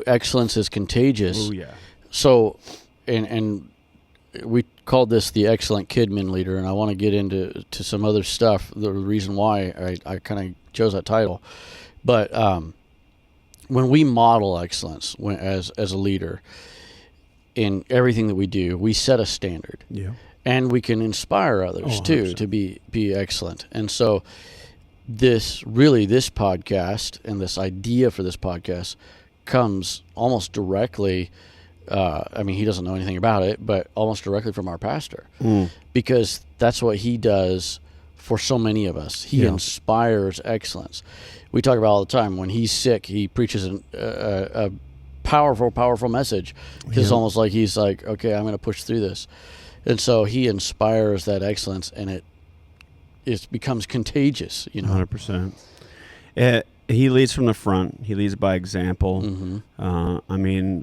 excellence is contagious. Oh, yeah. So, and we called this the excellent KidMin leader, and I want to get into some other stuff, the reason why I kind of chose that title. But when we model excellence as a leader in everything that we do, we set a standard. Yeah. And we can inspire others, too, to be excellent. And so this podcast and this idea for this podcast comes almost directly, he doesn't know anything about it, but almost directly from our pastor. Because that's what he does for so many of us. He inspires excellence. We talk about all the time, when he's sick, he preaches a powerful message. It's almost like he's like, okay, I'm going to push through this. And so he inspires that excellence, and it becomes contagious, 100%. He leads from the front. He leads by example. Mm-hmm.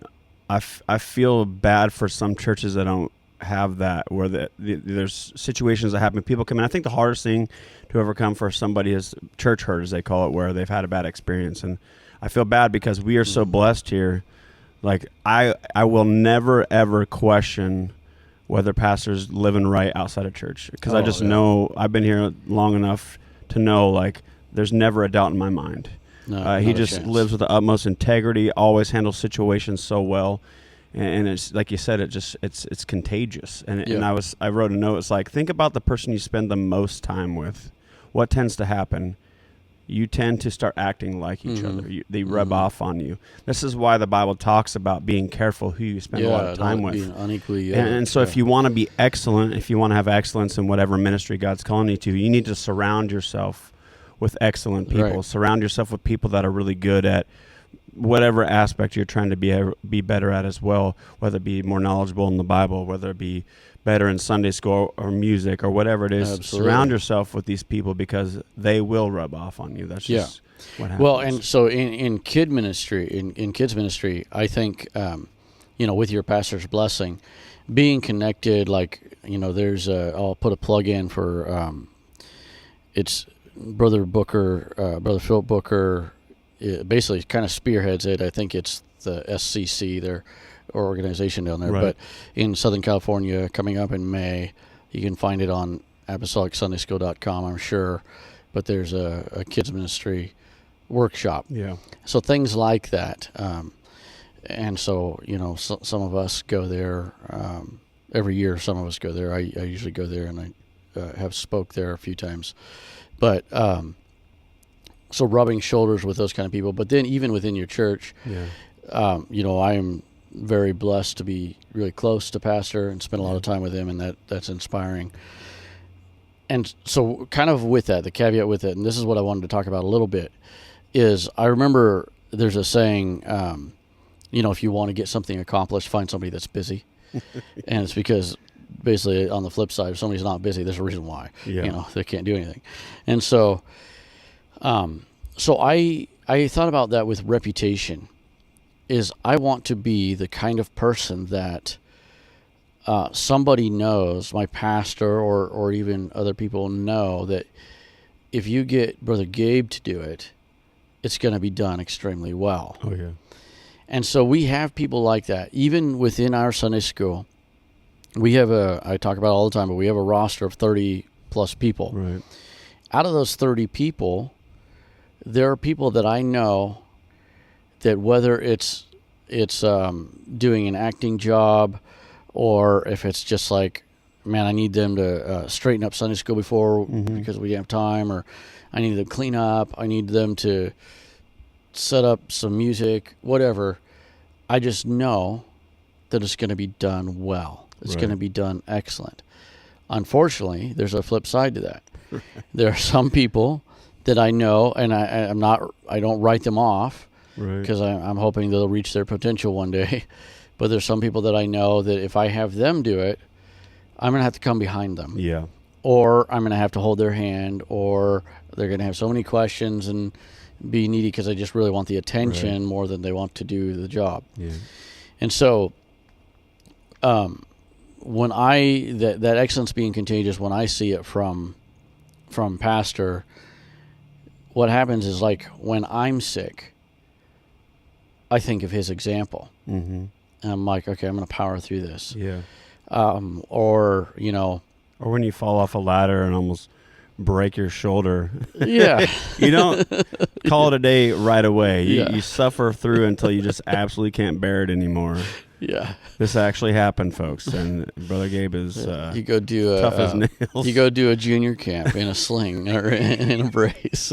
I feel bad for some churches that don't have that, where there's situations that happen. People come in. I think the hardest thing to overcome for somebody is church hurt, as they call it, where they've had a bad experience. And I feel bad because we are so blessed here. Like, I will never, ever question whether pastors living right outside of church, because I just know, I've been here long enough to know, like, there's never a doubt in my mind. He just lives with the utmost integrity, always handles situations so well, and it's like you said, it's contagious. And I wrote a note. It's like, think about the person you spend the most time with. What tends to happen? You tend to start acting like each other. They rub off on you. This is why the Bible talks about being careful who you spend a lot of time with. Being unequally, and so if you want to be excellent, if you want to have excellence in whatever ministry God's calling you to, you need to surround yourself with excellent people. Right. Surround yourself with people that are really good at whatever aspect you're trying to be better at as well, whether it be more knowledgeable in the Bible, whether it be better in Sunday school or music or whatever it is. Absolutely. Surround yourself with these people, because they will rub off on you. That's just what happens. Well, and so in kids ministry, I think, with your pastor's blessing, being connected, like, there's I'll put a plug in for, it's Brother Philip Booker, basically kind of spearheads it. I think it's the SCC, their organization down there, but in Southern California, coming up in May. You can find it on apostolicsundaySchool.com, I'm sure, but there's a kids ministry workshop. So things like that, and so some of us go there every year. Some of us go there. I usually go there, and I have spoke there a few times, but so rubbing shoulders with those kind of people. But then even within your church, I am very blessed to be really close to Pastor and spend a lot of time with him, and that's inspiring. And so kind of with that, the caveat with it, and this is what I wanted to talk about a little bit, is I remember there's a saying, if you want to get something accomplished, find somebody that's busy. And it's because basically on the flip side, if somebody's not busy, there's a reason why. They can't do anything. And so I thought about that with reputation. Is I want to be the kind of person that somebody knows, my pastor or even other people know, that if you get Brother Gabe to do it, it's going to be done extremely well. Oh, yeah. And so we have people like that. Even within our Sunday school, we have I talk about it all the time, but we have a roster of 30 plus people. Right. Out of those 30 people, there are people that I know that whether it's doing an acting job, or if it's just like, man, I need them to straighten up Sunday school before because we didn't have time, or I need them to clean up, I need them to set up some music, whatever. I just know that it's going to be done well. It's going to be done excellent. Unfortunately, there's a flip side to that. There are some people that I know, and I don't write them off, because I'm hoping they'll reach their potential one day. But there's some people that I know that if I have them do it, I'm going to have to come behind them. Yeah. Or I'm going to have to hold their hand, or they're going to have so many questions and be needy because they just really want the attention more than they want to do the job. Yeah. And so when that excellence being contagious, when I see it from Pastor, what happens is, like, when I'm sick, I think of his example. Mm-hmm. And I'm like, okay, I'm going to power through this. Yeah. Or, you know. Or when you fall off a ladder and almost break your shoulder. Yeah. You don't call it a day right away. Yeah. You suffer through until you just absolutely can't bear it anymore. Yeah. This actually happened, folks. And Brother Gabe is you go do tough as nails. You go do a junior camp in a sling or in a brace.